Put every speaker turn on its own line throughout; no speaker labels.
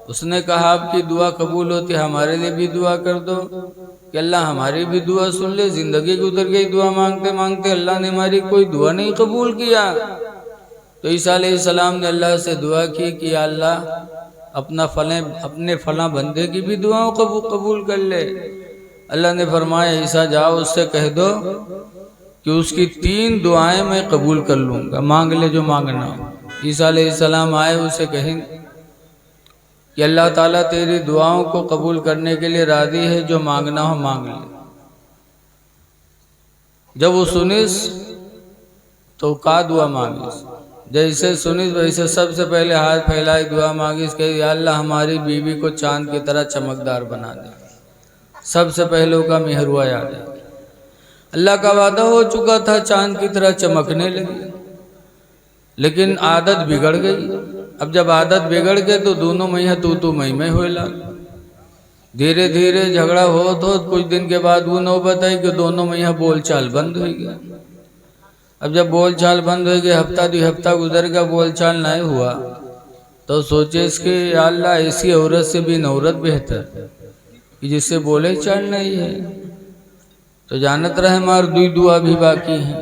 اس نے کہا آپ کی دعا قبول ہوتی ہے، ہمارے لیے بھی دعا کر دو کہ اللہ ہماری بھی دعا سن لے۔ زندگی گزر گئی دعا مانگتے مانگتے، اللہ نے ہماری کوئی دعا نہیں قبول کیا۔ تو عیسیٰ علیہ السلام نے اللہ سے دعا کی کہ یا اللہ اپنے فلاں بندے کی بھی دعاؤں قبول کر لے۔ اللہ نے فرمایا عیسیٰ جاؤ اس سے کہہ دو کہ اس کی 3 دعائیں میں قبول کر لوں گا، مانگ لے جو مانگنا ہو۔ عیسیٰ علیہ السلام آئے، اسے کہیں کہ اللہ تعالیٰ تیری دعاؤں کو قبول کرنے کے لیے راضی ہے، جو مانگنا ہو مانگ لے۔ جب وہ سنس تو کا دعا مانگیس، جیسے سنس ویسے سب سے پہلے ہاتھ پھیلائی دعا مانگیس کہ یا اللہ ہماری بیوی کو چاند کی طرح چمکدار بنا دے۔ سب سے پہلے کا مہروا یاد ہے، اللہ کا وعدہ ہو چکا تھا، چاند کی طرح چمکنے لگی، لیکن عادت بگڑ گئی۔ اب جب عادت بگڑ گئی تو دونوں میاں تو میں ہوئے لگ، دھیرے دھیرے جھگڑا ہو کچھ دن کے بعد وہ نوبت آئی کہ دونوں میاں بول چال بند ہوئی گیا۔ اب جب بول چال بند ہوئی گئی، ہفتہ 2 ہفتہ گزر گیا، بول چال نہیں ہوا، تو سوچے اس کہ یا اللہ ایسی عورت سے بھی عورت بہتر کہ جس سے بولے چال نہیں ہے۔ تو جانت رہے مار دوئی دعا بھی باقی ہیں،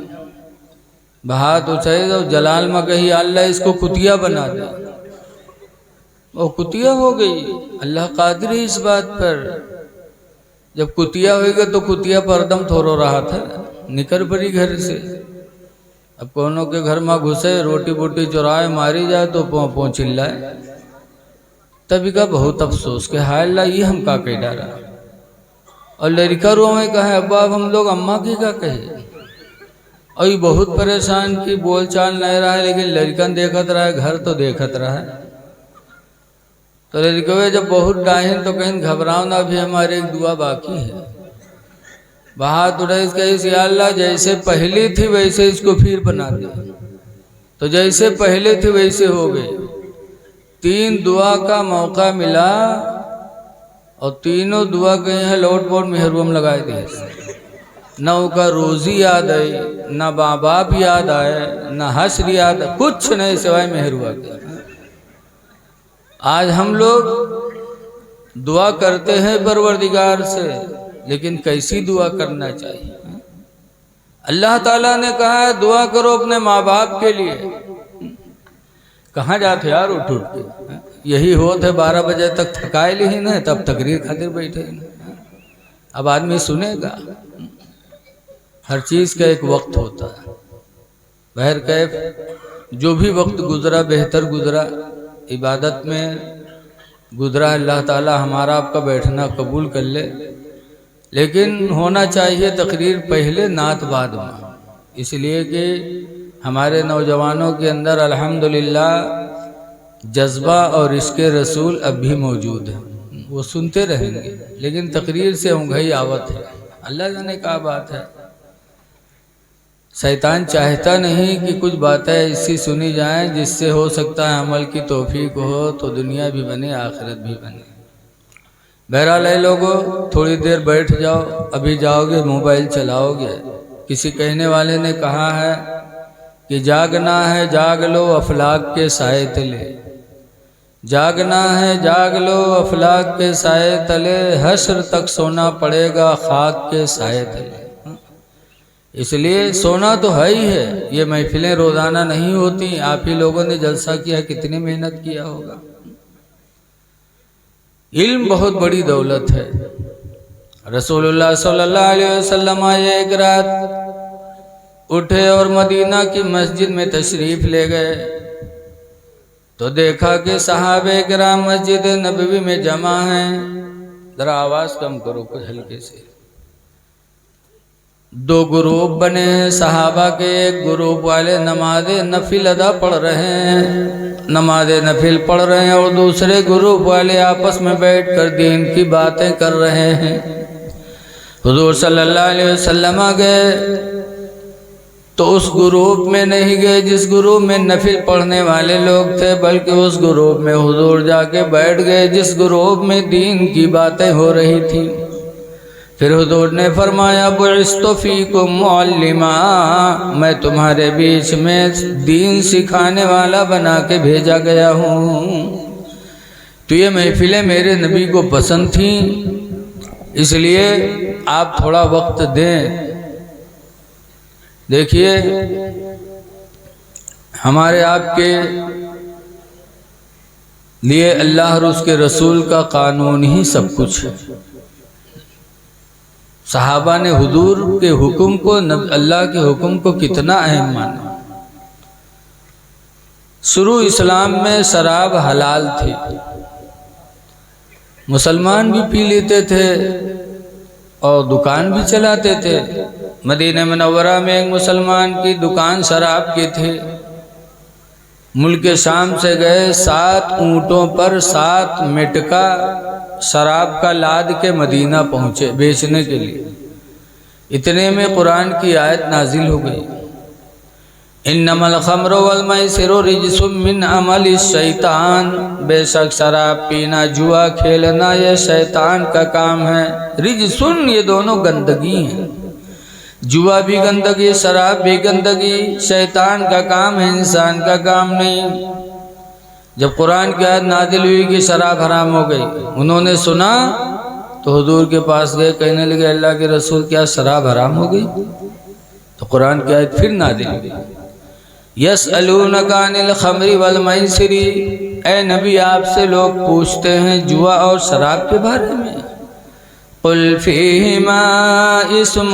بہات اچھائے تو جلال میں کہی اللہ اس کو کتیا بنا دے، وہ کتیا ہو گئی۔ اللہ قادر ہے اس بات پر، جب کتیا ہوئے گا تو کتیا پردم تھورو رہا تھا، نکل پڑی گھر سے۔ اب کونوں کے گھر میں گھسے، روٹی بوٹی چرائے ماری جائے تو پوں چلائے، تبھی کا بہت افسوس کہ ہائے اللہ یہ ہم کا کہہ ڈالا۔ اور لڑکا رو میں کہا ابا اب ہم لوگ اماں کی کا کہے، اور یہ بہت پریشان کی، بول چال نہیں رہا ہے، لیکن لڑکن دیکھت رہا ہے، گھر تو دیکھت رہا ہے۔ تو لڑکوے جب بہت ڈاہیں تو کہیں گھبراؤ نہ، ابھی ہمارے ایک دعا باقی ہے۔ بہات اٹھے اس کہی یا اللہ جیسے پہلی تھی ویسے اس کو پھر بنا دے، تو جیسے پہلے تھی ویسے ہو گئی۔ 3 دعا کا موقع ملا اور تینوں دعا کے یہاں لوٹ پوٹ محروم لگائے دیے، نہ ان کا روزی یاد آئی، نہ ماں باپ یاد آئے، نہ حشر یاد آئے، کچھ نہیں سوائے محروا کے۔ آج ہم لوگ دعا کرتے ہیں پروردگار سے، لیکن کیسی دعا کرنا چاہیے؟ اللہ تعالیٰ نے کہا ہے دعا کرو اپنے ماں باپ کے لیے۔ کہاں جاتے یار اٹھ کے؟ یہی ہوتے 12 بجے تک تھکائے لی ہی نہیں، تب تقریر خاطر بیٹھے ہی نہیں۔ اب آدمی سنے گا، ہر چیز کا ایک وقت ہوتا ہے۔ بہر کیف جو بھی وقت گزرا بہتر گزرا، عبادت میں گزرا، اللہ تعالیٰ ہمارا آپ کا بیٹھنا قبول کر لے۔ لیکن ہونا چاہیے تقریر پہلے نعت بعد میں، اس لیے کہ ہمارے نوجوانوں کے اندر الحمدللہ جذبہ اور عشق رسول اب بھی موجود ہے، وہ سنتے رہیں گے، لیکن تقریر سے اونگھئی آوت ہے۔ اللہ جانے کیا بات ہے، شیطان چاہتا نہیں کہ کچھ باتیں ایسی سنی جائیں جس سے ہو سکتا ہے عمل کی توفیق ہو تو دنیا بھی بنے آخرت بھی بنے۔ بہرحال اے لوگو تھوڑی دیر بیٹھ جاؤ، ابھی جاؤ گے موبائل چلاؤ گے۔ کسی کہنے والے نے کہا ہے کہ جاگنا ہے جاگ لو افلاک کے سائے تلے، جاگنا ہے جاگ لو افلاک کے سائے تلے، حشر تک سونا پڑے گا خاک کے سائے تلے۔ اس لیے سونا تو ہے ہی ہے، یہ محفلیں روزانہ نہیں ہوتی، آپ ہی لوگوں نے جلسہ کیا، کتنی محنت کیا ہوگا۔ علم بہت بڑی دولت ہے۔ رسول اللہ صلی اللہ علیہ وسلم آئے ایک رات اٹھے اور مدینہ کی مسجد میں تشریف لے گئے تو دیکھا کہ صحابہ کرام مسجد نبوی میں جمع ہیں۔ ذرا آواز کم کرو کچھ ہلکے سے۔ 2 گروپ بنے ہیں صحابہ کے، ایک گروپ والے نماز نفل ادا پڑھ رہے ہیں، نماز نفل پڑھ رہے ہیں، اور دوسرے گروپ والے آپس میں بیٹھ کر دین کی باتیں کر رہے ہیں۔ حضور صلی اللہ علیہ وسلم گئے تو اس گروپ میں نہیں گئے جس گروپ میں نفل پڑھنے والے لوگ تھے، بلکہ اس گروپ میں حضور جا کے بیٹھ گئے جس گروپ میں دین کی باتیں ہو رہی تھی۔ پھر حضور نے فرمایا بعثت فیکم معلما، میں تمہارے بیچ میں دین سکھانے والا بنا کے بھیجا گیا ہوں۔ تو یہ محفلیں میرے نبی کو پسند تھیں، اس لیے آپ تھوڑا وقت دیں۔ دیکھیے ہمارے آپ کے لیے اللہ اور اس کے رسول کا قانون ہی سب کچھ ہے۔ صحابہ نے حضور کے حکم کو، اللہ کے حکم کو کتنا اہم مانا۔ شروع اسلام میں شراب حلال تھی، مسلمان بھی پی لیتے تھے اور دکان بھی چلاتے تھے۔ مدینہ منورہ میں ایک مسلمان کی دکان شراب کی تھی۔ ملک شام سے گئے 7 اونٹوں پر 7 مٹکا شراب کا لاد کے مدینہ پہنچے بیچنے کے لیے۔ اتنے میں قرآن کی آیت نازل ہو گئی، انما الخمر والمیسر رجس من عمل الشیطان، بے شک شراب پینا، جوا کھیلنا یہ شیطان کا کام ہے۔ رجسن، یہ دونوں گندگی ہیں، جوا بھی گندگی، شراب بھی گندگی، شیطان کا کام ہے، انسان کا کام نہیں۔ جب قرآن کی آیت نازل ہوئی کہ شراب حرام ہو گئی، انہوں نے سنا تو حضور کے پاس گئے، کہنے لگے اللہ کے رسول کیا شراب حرام ہو گئی؟ تو قرآن کی آیت پھر نازل ہوئی، یسألونک عن الخمر والمیسر، اے نبی آپ سے لوگ پوچھتے ہیں جوا اور شراب کے بارے میں، قل فیہما اسم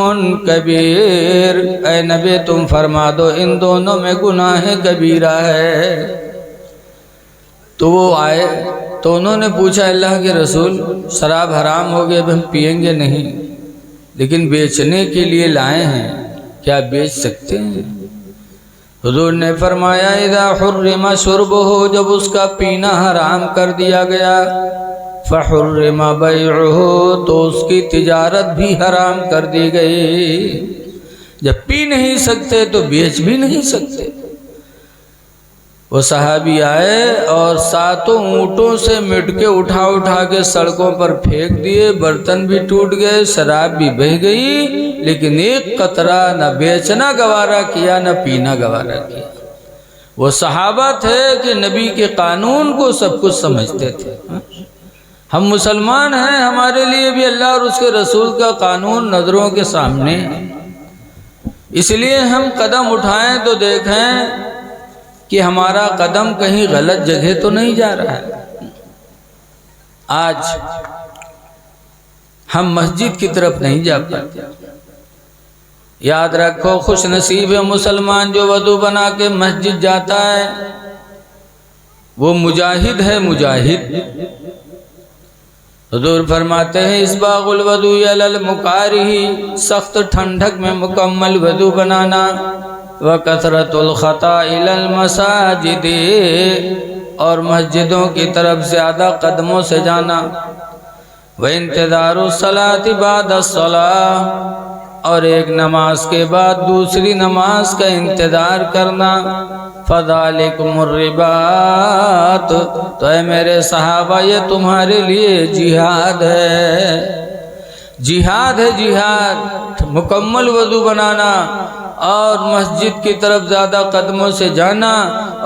کبیر، اے نبی تم فرما دو ان دونوں میں گناہ کبیرہ ہے۔ تو وہ آئے تو انہوں نے پوچھا اللہ کے رسول شراب حرام ہو گئے، اب ہم پیئیں گے نہیں، لیکن بیچنے کے لیے لائے ہیں، کیا بیچ سکتے ہیں؟ حضور نے فرمایا اذا حرم شربہ، جب اس کا پینا حرام کر دیا گیا، فحرم بیعہ، تو اس کی تجارت بھی حرام کر دی گئی۔ جب پی نہیں سکتے تو بیچ بھی نہیں سکتے۔ وہ صحابی آئے اور 7 اونٹوں سے مٹکے اٹھا اٹھا کے سڑکوں پر پھینک دیے، برتن بھی ٹوٹ گئے، شراب بھی بہہ گئی، لیکن ایک قطرہ نہ بیچنا گوارا کیا نہ پینا گوارا کیا۔ وہ صحابہ تھے کہ نبی کے قانون کو سب کچھ سمجھتے تھے۔ ہم مسلمان ہیں، ہمارے لیے بھی اللہ اور اس کے رسول کا قانون نظروں کے سامنے ہے، اس لیے ہم قدم اٹھائیں تو دیکھیں کہ ہمارا قدم کہیں غلط جگہ تو نہیں جا رہا ہے۔ آج ہم مسجد کی طرف نہیں جا پاتے۔ یاد رکھو خوش نصیب ہے مسلمان جو وضو بنا کے مسجد جاتا ہے، وہ مجاہد ہے، مجاہد۔ حضور فرماتے ہیں اسباغ الوضو علی المکارہ، سخت ٹھنڈک میں مکمل وضو بنانا، وَكَثْرَةُ الْخَطَا إِلَى الْمَسَاجِدِ، اور مسجدوں کی طرف زیادہ قدموں سے جانا، وَإِنْتِظَارُ الصَّلَاةِ بَعْدَ الصَّلَاةِ، اور ایک نماز کے بعد دوسری نماز کا انتظار کرنا، فَذَلِكُمُ الرِّبَاطُ، تو اے میرے صحابہ یہ تمہارے لیے جہاد ہے، جہاد ہے، جہاد۔ مکمل وضو بنانا اور مسجد کی طرف زیادہ قدموں سے جانا،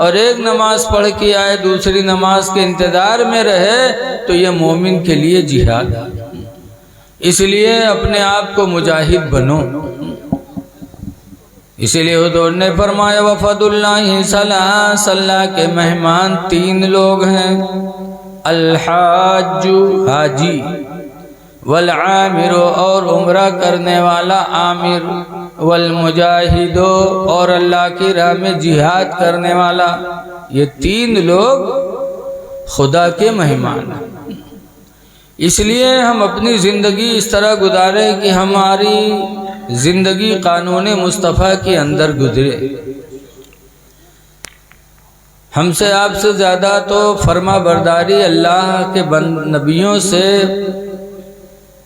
اور ایک نماز پڑھ کے آئے دوسری نماز کے انتظار میں رہے، تو یہ مومن کے لیے جہاد ہے۔ اس لیے اپنے آپ کو مجاہد بنو۔ اسی لیے حضور نے فرمایا وفد اللہ ثلاث، اللہ کے مہمان 3 لوگ ہیں، الحاج، حاجی، والعامر، اور عمرہ کرنے والا عامر، والمجاہد، اور اللہ کی راہ میں جہاد کرنے والا۔ یہ 3 لوگ خدا کے مہمان ہیں۔ اس لیے ہم اپنی زندگی اس طرح گزاریں کہ ہماری زندگی قانون مصطفیٰ کے اندر گزرے۔ ہم سے آپ سے زیادہ تو فرما برداری اللہ کے نبیوں سے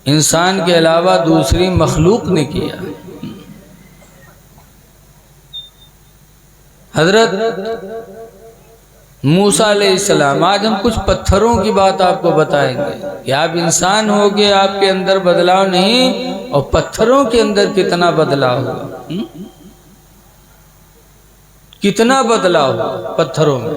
انسان کے علاوہ دوسری مخلوق نے کیا۔ حضرت موسیٰ علیہ السلام، آج ہم کچھ پتھروں کی بات آپ کو بتائیں گے کہ آپ انسان ہو گے، آپ کے اندر بدلاؤ نہیں، اور پتھروں کے اندر کتنا بدلاؤ ہوگا، کتنا بدلاؤ ہوگا پتھروں میں۔